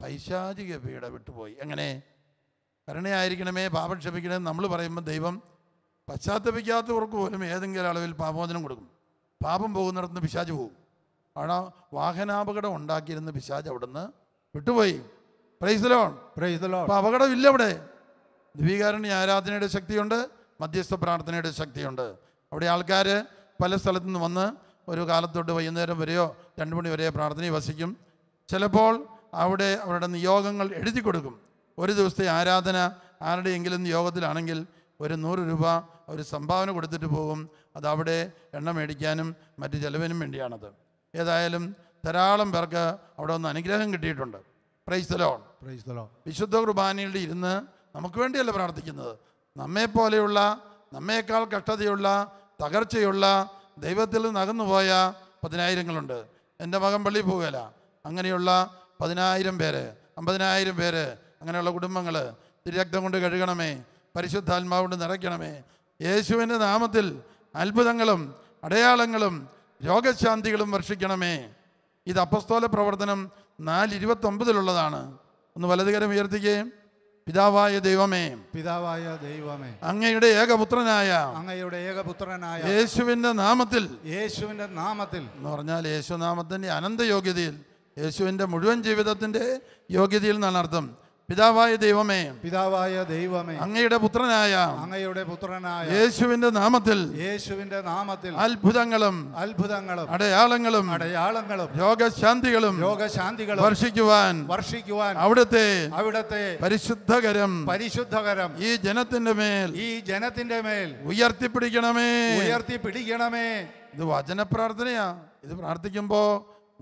പൈശാചിക പീഡ വിട്ടുപോയി. എങ്ങനെ? കരുണയായിരിക്കണമേ, പാപം ക്ഷമിക്കണമേ നമ്മൾ പറയുമ്പോൾ ദൈവം പശ്ചാത്തപിക്കാത്തവർക്ക് പോലും ഏതെങ്കിലും അളവിൽ പാപമോചനം കൊടുക്കും. പാപം പോകുന്നിടത്തുനിന്ന് പിശാച് പോകും. അവിടെ വാഹനാപകടം ഉണ്ടാക്കിയിരുന്ന പിശാച് അവിടുന്ന് വിട്ടുപോയി. Price the Lord. Praise the Lord. അപ്പോൾ അപകടമില്ല ഇവിടെ. ദിവ്യകാരുണ്യ ആരാധനയുടെ ശക്തിയുണ്ട്, മധ്യസ്ഥ പ്രാർത്ഥനയുടെ ശക്തിയുണ്ട്. അവിടെ ആൾക്കാർ പല സ്ഥലത്തു നിന്ന് വന്ന് ഒരു കാലത്തൊട്ട് വൈകുന്നേരം വരെയോ 2 മണി വരെയോ പ്രാർത്ഥനയിൽ വസിക്കും. ചിലപ്പോൾ അവിടെ അവരുടെ നിയോഗങ്ങൾ എഴുതി കൊടുക്കും. ഒരു ദിവസത്തെ ആരാധന ആരുടെയെങ്കിലും നിയോഗത്തിലാണെങ്കിൽ ഒരു 100 രൂപ അവർ സംഭാവന കൊടുത്തിട്ട് പോകും. അത് അവിടെ എണ്ണ മേടിക്കാനും മറ്റ് ചെലവിനും വേണ്ടിയാണത്. ഏതായാലും ധാരാളം പേർക്ക് അവിടെ ഒന്ന് അനുഗ്രഹം കിട്ടിയിട്ടുണ്ട്. Price the Lord. Praise the Lord. വിശുദ്ധ കുർബാനയിൽ ഇരുന്ന് നമുക്ക് വേണ്ടിയല്ല പ്രാർത്ഥിക്കുന്നത്. നമ്മെപ്പോലെയുള്ള, നമ്മേക്കാൾ കഷ്ടതയുള്ള, തകർച്ചയുള്ള, ദൈവത്തിൽ നിന്ന് അകന്നുപോയ 10,000ങ്ങളുണ്ട്. എൻ്റെ മകൻ പള്ളിയിൽ പോകുകയില്ല. അങ്ങനെയുള്ള 10,000 പേര്, 50,000 പേര്, അങ്ങനെയുള്ള കുടുംബങ്ങൾ തിരുരക്തം കൊണ്ട് കഴുകണമേ, പരിശുദ്ധാത്മാവ് കൊണ്ട് നിറയ്ക്കണമേ. യേശുവിൻ്റെ നാമത്തിൽ അത്ഭുതങ്ങളും അടയാളങ്ങളും രോഗശാന്തികളും വർഷിക്കണമേ. ഇത് അപ്പസ്തോല പ്രവർത്തനം 4:29 ഒന്ന് വലതുകരം ഉയർത്തിക്കുകയും. പിതാവായ ദൈവമേ, പിതാവായ ദൈവമേ, അങ്ങയുടെ ഏകപുത്രനായ യേശുവിൻ്റെ നാമത്തിൽ, യേശുവിൻ്റെ നാമത്തിൽ എന്ന് പറഞ്ഞാൽ യേശുനാമത്തിൻ്റെ അനന്ത യോഗ്യതയിൽ, യേശുവിൻ്റെ മുഴുവൻ ജീവിതത്തിൻ്റെ യോഗ്യതയിൽ നിന്നാണ് അർത്ഥം. പിതാവായ ദൈവമേ, പിതാവായ ദൈവമേ, അങ്ങയുടെ പുത്രനായ യേശുവിന്റെ നാമത്തിൽ അത്ഭുതങ്ങളും അടയാളങ്ങളും രോഗശാന്തികളും വർഷിക്കുവാൻ അവിടുത്തെ പരിശുദ്ധകരം ഈ ജനത്തിന്റെ മേൽ ഉയർത്തിപ്പിടിക്കണമേ. ഇത് വചനപ്രാർത്ഥനയാ. ഇത് പ്രാർത്ഥിക്കുമ്പോൾ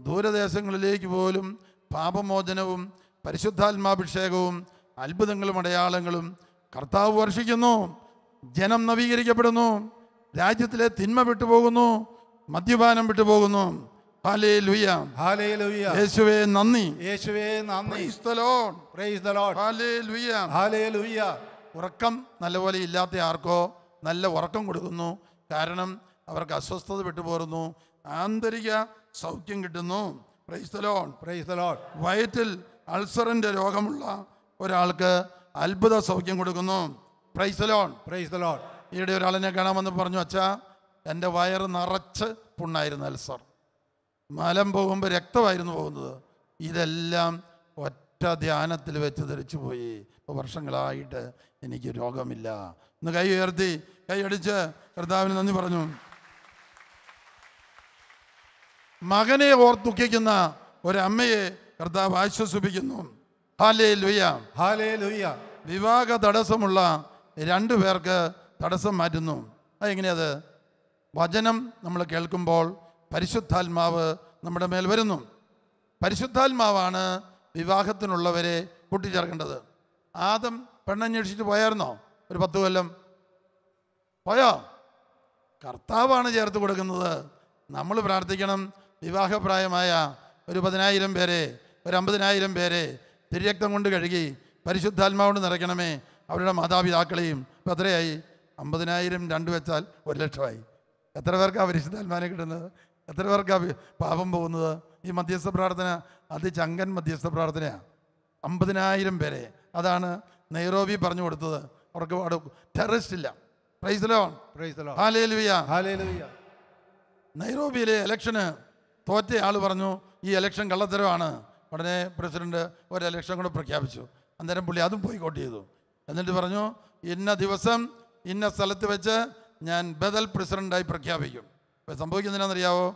ദൂരദേശങ്ങളിലേക്ക് പോലും പാപമോചനവും പരിശുദ്ധാത്മാഭിഷേകവും അത്ഭുതങ്ങളും അടയാളങ്ങളും കർത്താവ് വർഷിക്കുന്നു. ജനം നവീകരിക്കപ്പെടുന്നു. രാജ്യത്തിലെ തിന്മ വിട്ടുപോകുന്നു, മദ്യപാനം വിട്ടുപോകുന്നു. ഹല്ലേലൂയ, ഹല്ലേലൂയ. യേശുവേ നന്ദി, യേശുവേ നന്ദി. Price the Lord, praise the Lord. ഹല്ലേലൂയ, ഹല്ലേലൂയ. ഉറക്കം നല്ലപോലെ ഇല്ലാത്ത ആർക്കോ നല്ല ഉറക്കം കൊടുക്കുന്നു. കാരണം അവർക്ക് അസ്വസ്ഥത വിട്ടുപോരുന്നു, ആന്തരിക സൗഖ്യം കിട്ടുന്നു. Price the Lord, praise the Lord. വയറ്റിൽ അൾസറിൻ്റെ രോഗമുള്ള ഒരാൾക്ക് അത്ഭുത സൗഖ്യം കൊടുക്കുന്നു. Price the Lord, praise the Lord. ഈയിടെ ഒരാളിനെ കാണാമെന്ന് പറഞ്ഞു, അച്ഛാ എൻ്റെ വയറ് നിറച്ച് പുണ്ണായിരുന്നു, അൾസർ, മലം പോകുമ്പോൾ രക്തമായിരുന്നു പോകുന്നത്. ഇതെല്ലാം ഒറ്റ ധ്യാനത്തിൽ വെച്ച് ധരിച്ചു പോയി. ഇപ്പോൾ വർഷങ്ങളായിട്ട് എനിക്ക് രോഗമില്ല. ഒന്ന് കൈ ഉയർത്തി കൈ അടിച്ച് കർത്താവിന് നന്ദി പറഞ്ഞു. മകനെ ഓർത്ത് ദുഃഖിക്കുന്ന ഒരമ്മയെ കർത്താവ് ആശ്വസിപ്പിക്കുന്നു. Hallelujah, hallelujah. വിവാഹ തടസ്സമുള്ള 2 പേർക്ക് തടസ്സം മാറ്റുന്നു. അതെങ്ങനെയത്? വചനം നമ്മൾ കേൾക്കുമ്പോൾ പരിശുദ്ധാത്മാവ് നമ്മുടെ മേൽ വരുന്നു. പരിശുദ്ധാത്മാവാണ് വിവാഹത്തിനുള്ളവരെ കൂട്ടിച്ചേർക്കേണ്ടത്. ആദം പെണ്ണന്വേഷിച്ചിട്ട് പോയായിരുന്നോ? ഒരു 10 കൊല്ലം പോയോ? കർത്താവാണ് ചേർത്ത് കൊടുക്കുന്നത്. നമ്മൾ പ്രാർത്ഥിക്കണം. വിവാഹപ്രായമായ ഒരു 10,000 പേരെ, ഒരു 50,000 പേരെ തിരുരക്തം കൊണ്ട് കഴുകി പരിശുദ്ധാത്മാവ് നിറയ്ക്കണമേ. അവരുടെ മാതാപിതാക്കളെയും. ഇപ്പം എത്രയായി? 50,000 2 വെച്ചാൽ 1,00,000ആയി. എത്ര പേർക്കാണ് പരിശുദ്ധാത്മാവിനെ കിട്ടുന്നത്? എത്ര പേർക്കാണ് പാപം പോകുന്നത്? ഈ മധ്യസ്ഥ പ്രാർത്ഥന അതിചങ്കൻ മധ്യസ്ഥ പ്രാർത്ഥനയാണ്. 50,000 പേരെ. അതാണ് നെയ്റോബി പറഞ്ഞു കൊടുത്തത്. അവർക്ക് അവിടെ ടെററിസ്റ്റ് ഇല്ല. Praise the Lord, praise the Lord. ഹല്ലേലൂയ, ഹല്ലേലൂയ. നെയ്റോബിയിലെ ഇലക്ഷന് തോറ്റ ആൾ പറഞ്ഞു ഈ ഇലക്ഷൻ കള്ളത്തരമാണ്. ഉടനെ പ്രസിഡന്റ് ഒരു ഇലക്ഷൻ കൂടെ പ്രഖ്യാപിച്ചു. അന്നേരം പുള്ളി അതും പോയി വോട്ട് ചെയ്തു. എന്നിട്ട് പറഞ്ഞു ഇന്ന ദിവസം ഇന്ന സ്ഥലത്ത് വെച്ച് ഞാൻ ബദൽ പ്രസിഡൻ്റായി പ്രഖ്യാപിക്കും. ഇപ്പം സംഭവിക്കുന്നതിനാണെന്നറിയാവോ?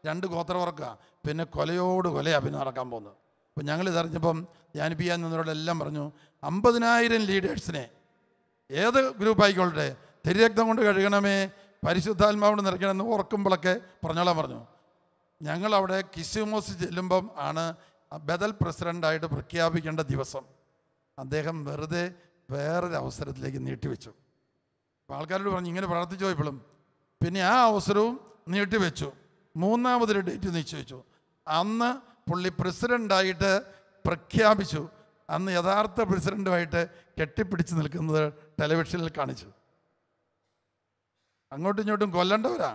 2 ഗോത്രവർക്കാണ്. പിന്നെ കൊലയോട് കൊലയാണ് പിന്നെ നടക്കാൻ പോകുന്നത്. അപ്പം ഞങ്ങൾ ഇതറിഞ്ഞപ്പം ധ്യാനിപ്പിക്കാൻ നിന്നവരോടെല്ലാം പറഞ്ഞു 50,000 ലീഡേഴ്സിനെ ഏത് ഗ്രൂപ്പായിക്കോട്ടെ തിരുരക്തം കൊണ്ട് കഴുകണമേ, പരിശുദ്ധാത്മാവിന് നിറയ്ക്കണമെന്ന് ഓർക്കുമ്പോഴൊക്കെ പറഞ്ഞോളാൻ പറഞ്ഞു. ഞങ്ങളവിടെ കിസ്മോസ് ചെല്ലുമ്പം ആണ് ബദൽ പ്രസിഡൻ്റായിട്ട് പ്രഖ്യാപിക്കേണ്ട ദിവസം. അദ്ദേഹം വെറുതെ വേറൊരു അവസരത്തിലേക്ക് നീട്ടിവെച്ചു. അപ്പോൾ ആൾക്കാരോട് പറഞ്ഞു ഇങ്ങനെ പ്രാർത്ഥിച്ചു പോയപ്പോഴും പിന്നെ ആ അവസരവും നീട്ടിവെച്ചു. 3ാമതൊരു ഡേറ്റ് നിശ്ചയിച്ചു. അന്ന് പുള്ളി പ്രസിഡൻ്റായിട്ട് പ്രഖ്യാപിച്ചു. അന്ന് യഥാർത്ഥ പ്രസിഡൻ്റുമായിട്ട് കെട്ടിപ്പിടിച്ച് നിൽക്കുന്നത് ടെലിവിഷനിൽ കാണിച്ചു. അങ്ങോട്ടും ഇങ്ങോട്ടും കൊല്ലണ്ടവരാ.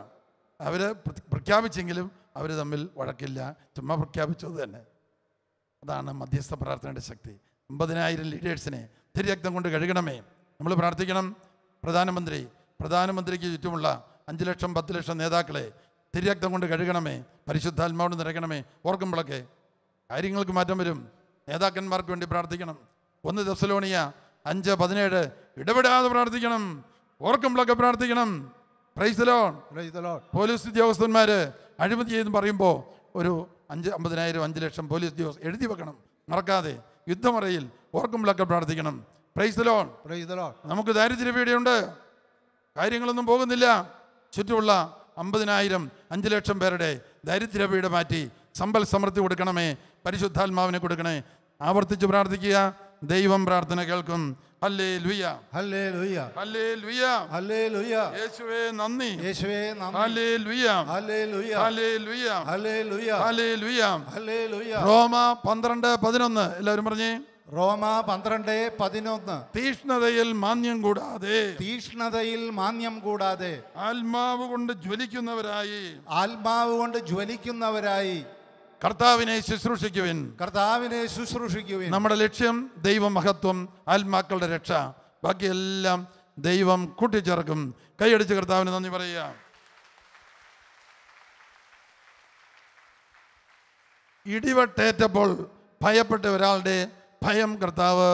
അവർ പ്രഖ്യാപിച്ചെങ്കിലും അവർ തമ്മിൽ വഴക്കില്ല, ചുമ്മാ പ്രഖ്യാപിച്ചത് തന്നെ. അതാണ് മധ്യസ്ഥ പ്രാർത്ഥനയുടെ ശക്തി. 50,000 ലീഡേഴ്സിനെ തിരുരക്തം കൊണ്ട് കഴുകണമേ. നമ്മൾ പ്രാർത്ഥിക്കണം. പ്രധാനമന്ത്രിക്ക് ചുറ്റുമുള്ള 5 ലക്ഷം 10 ലക്ഷം നേതാക്കളെ തിരുരക്തം കൊണ്ട് കഴുകണമേ, പരിശുദ്ധാത്മാവിന് നിറയ്ക്കണമേ. ഓർക്കുമ്പോഴൊക്കെ കാര്യങ്ങൾക്ക് മാറ്റം വരും. നേതാക്കന്മാർക്ക് വേണ്ടി പ്രാർത്ഥിക്കണം. 1 തെസ്സലോനിയ 5:17 ഇടപെടാതെ പ്രാർത്ഥിക്കണം, ഓർക്കുമ്പോഴൊക്കെ പ്രാർത്ഥിക്കണം. Price the Lord. Praise the Lord. Police ഉദ്യോഗസ്ഥന്മാർ അഴിമതി ചെയ്തെന്ന് പറയുമ്പോൾ ഒരു 50,000 5 ലക്ഷം പോലീസ് ഉദ്യോഗസ്ഥർ എഴുതി വെക്കണം, മറക്കാതെ. യുദ്ധമറയിൽ ഓർക്കുമ്പോഴൊക്കെ പ്രാർത്ഥിക്കണം. Price the Lord. Praise the Lord. നമുക്ക് ദാരിദ്ര്യപീഠയുണ്ട്, കാര്യങ്ങളൊന്നും പോകുന്നില്ല. ചുറ്റുമുള്ള 50,000 5 ലക്ഷം പേരുടെ ദാരിദ്ര്യപീഠ മാറ്റി സമ്പൽ സമൃദ്ധി കൊടുക്കണമേ, പരിശുദ്ധാത്മാവിനെ കൊടുക്കണേ. ആവർത്തിച്ച് പ്രാർത്ഥിക്കുക, ദൈവം പ്രാർത്ഥന കേൾക്കും. ഹല്ലേലൂയ, ഹല്ലേലൂയ, ഹല്ലേലൂയ, ഹല്ലേലൂയ. യേശുവേ നന്ദി, യേശുവേ നന്ദി. ഹല്ലേലൂയ, ഹല്ലേലൂയ, ഹല്ലേലൂയ, ഹല്ലേലൂയ, ഹല്ലേലൂയ. ഹല്ലേലൂയ. റോമ 12:11 എല്ലാവരും പറഞ്ഞേ. റോമ 12:11. തീഷ്ണതയിൽ മാന്യം കൂടാതെ, തീഷ്ണതയിൽ മാന്യം കൂടാതെ, ആത്മാവ് കൊണ്ട് ജ്വലിക്കുന്നവരായി, ആത്മാവ് കൊണ്ട് ജ്വലിക്കുന്നവരായി കർത്താവിനെ ശുശ്രൂഷിക്കുവിൻ. കർത്താവിനെ ശുശ്രൂഷിക്കുവിൻ. നമ്മുടെ ലക്ഷ്യം ദൈവമഹത്വം, ആത്മാക്കളുടെ രക്ഷ. ബാക്കിയെല്ലാം ദൈവം കൂട്ടിച്ചേർക്കും. കൈയടിച്ച് കർത്താവിന് നന്ദി പറയുക. ഇടിവട്ടേറ്റപ്പോൾ ഭയപ്പെട്ട ഒരാളുടെ ഭയം കർത്താവ്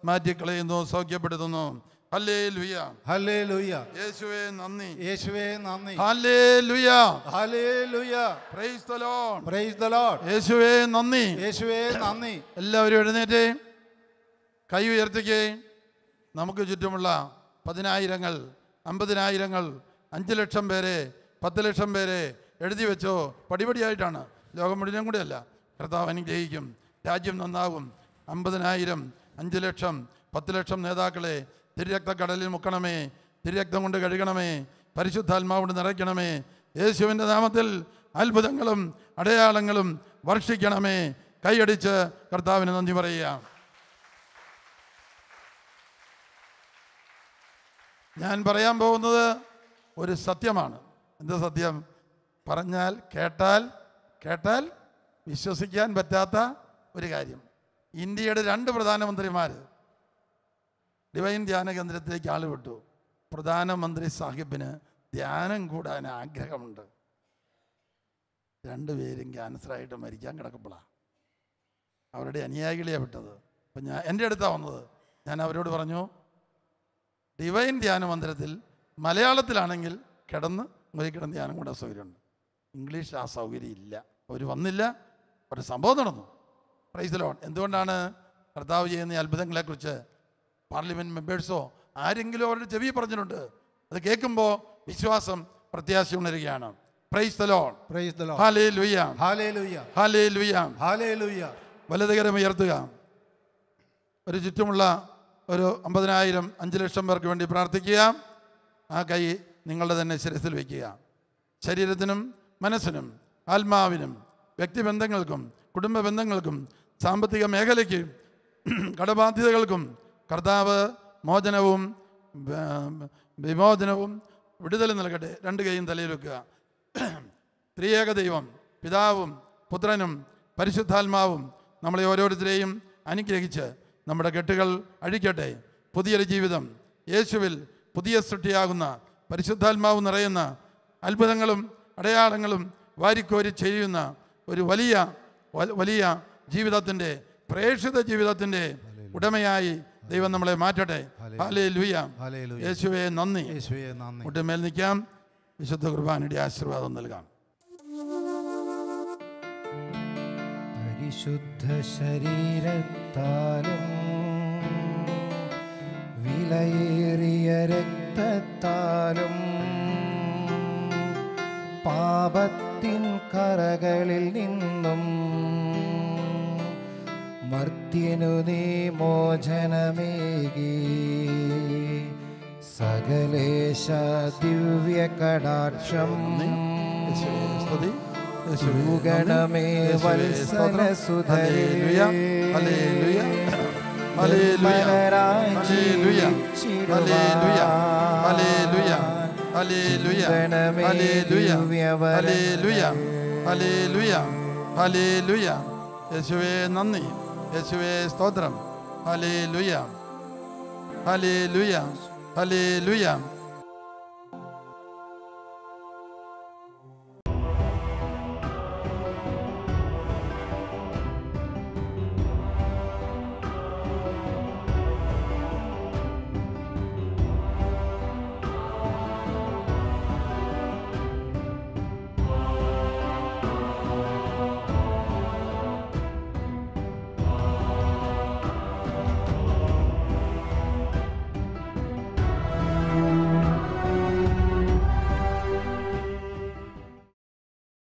മാറ്റിക്കളയുന്നു, സൗഖ്യപ്പെടുത്തുന്നു. ഹല്ലേലൂയ, ഹല്ലേലൂയ. യേശുവേ നന്ദി, യേശുവേ നന്ദി. ഹല്ലേലൂയ, hallelujah. Price the Lord. Praise the Lord. യേശുവേ നന്ദി. യേശുവേ നന്ദി. എല്ലാവരും എഴുന്നേറ്റേ, കൈ ഉയർത്തിക്കേ. നമുക്ക് ചുറ്റുമുള്ള 10,000-ങ്ങൾ 50,000-ങ്ങൾ 5 ലക്ഷം പേരെ 10 ലക്ഷം പേരെ എഴുതി വെച്ചോ. പടിപടിയായിട്ടാണ്, ലോകം മുഴുവൻ കൂടെയല്ല. കർത്താവ് അനുഗ്രഹിക്കും, രാജ്യം നന്നാകും. 50,000 5 ലക്ഷം 10 ലക്ഷം നേതാക്കളെ തിരുരക്തക്കടലിൽ മുക്കണമേ, തിരുരക്തം കൊണ്ട് കഴുകണമേ, പരിശുദ്ധാത്മാവ് നിറയ്ക്കണമേ. യേശുവിൻ്റെ നാമത്തിൽ അത്ഭുതങ്ങളും അടയാളങ്ങളും വർഷിക്കണമേ. കൈയടിച്ച് കർത്താവിന് നന്ദി പറയുക. ഞാൻ പറയാൻ പോകുന്നത് ഒരു സത്യമാണ്. എന്ത് സത്യം? പറഞ്ഞാൽ കേട്ടാൽ വിശ്വസിക്കാൻ പറ്റാത്ത ഒരു കാര്യം. ഇന്ത്യയുടെ 2 പ്രധാനമന്ത്രിമാർ ഡിവൈൻ ധ്യാന കേന്ദ്രത്തിലേക്ക് ആൾ വിട്ടു. പ്രധാനമന്ത്രി സാഹിബിന് ധ്യാനം കൂടാൻ ആഗ്രഹമുണ്ട്. 2 പേരും ക്യാൻസറായിട്ട് മരിക്കാൻ കിടക്കുമ്പോഴാണ് അവരുടെ അനുയായികളെയാണ് വിട്ടത്. അപ്പം എൻ്റെ അടുത്താണ് വന്നത്. ഞാൻ അവരോട് പറഞ്ഞു, ഡിവൈൻ ധ്യാന മന്ദിരത്തിൽ മലയാളത്തിലാണെങ്കിൽ മുറിക്കിടന്ന് ധ്യാനം കൂടാൻ സൗകര്യമുണ്ട്. ഇംഗ്ലീഷ് ആ സൗകര്യം ഇല്ല. അവർ വന്നില്ല. ഒരു സംഭവം നടന്നു. Price the Lord. എന്തുകൊണ്ടാണ്? കർത്താവ് ചെയ്യുന്ന അത്ഭുതങ്ങളെക്കുറിച്ച് പാർലമെൻറ്റ് മെമ്പേഴ്സോ ആരെങ്കിലും അവരുടെ ചെവി പറഞ്ഞിട്ടുണ്ട്. അത് കേൾക്കുമ്പോൾ വിശ്വാസം, പ്രത്യാശ ഉണരുകയാണ്. Praise the Lord. Praise the Lord. ഹല്ലേലൂയ, ഹല്ലേലൂയ, ഹല്ലേലൂയ, ഹല്ലേലൂയ. വലതുകരം ഉയർത്തുക. ഒരു ചുറ്റുമുള്ള ഒരു 50,000 5 ലക്ഷം പേർക്ക് വേണ്ടി പ്രാർത്ഥിക്കുക. ആ കൈ നിങ്ങളുടെ തന്നെ ശിരസിൽ വയ്ക്കുക. ശരീരത്തിനും മനസ്സിനും ആത്മാവിനും വ്യക്തിബന്ധങ്ങൾക്കും കുടുംബ ബന്ധങ്ങൾക്കും സാമ്പത്തിക മേഖലയ്ക്ക് കടബാധ്യതകൾക്കും കർത്താവ് മോചനവും വിമോചനവും വിടുതലും നൽകട്ടെ. 2 കൈയും തലയിൽ വെക്കുക. ത്രിയേക ദൈവം പിതാവും പുത്രനും പരിശുദ്ധാത്മാവും നമ്മളെ ഓരോരുത്തരെയും അനുഗ്രഹിച്ച് നമ്മുടെ കെട്ടുകൾ അഴിക്കട്ടെ. പുതിയൊരു ജീവിതം യേശുവിൽ പുതിയ സൃഷ്ടിയാകുന്ന പരിശുദ്ധാത്മാവ് നിറയുന്ന അത്ഭുതങ്ങളും അടയാളങ്ങളും വാരിക്കോരി ചെയ്യുന്ന ഒരു വലിയ ജീവിതത്തിൻ്റെ പ്രേക്ഷിത ജീവിതത്തിൻ്റെ ഉടമയായി ദൈവം നമ്മളെ മാറ്റട്ടെ. ഹല്ലേലൂയ, യേശുവേ നന്ദി. മുട്ടുമേൽ നിൽക്കാം. വിശുദ്ധ കുർബാനയുടെ ആശീർവാദം നൽകാം. പരിശുദ്ധ ശരീരത്താലും വിലയേറിയ രക്തത്താലും പാപത്തിൻ കറകളിൽ നിന്നും മർത്യനു നീ മോചനമേകി സകലേശ ദിവ്യ കടാക്ഷം ഗണമേ വത്സല സുധരേ യേശുവേ നന്ദി, യേശുവേ സ്തോത്രം. ഹല്ലേലൂയ, ഹല്ലേലൂയ, ഹല്ലേലൂയ.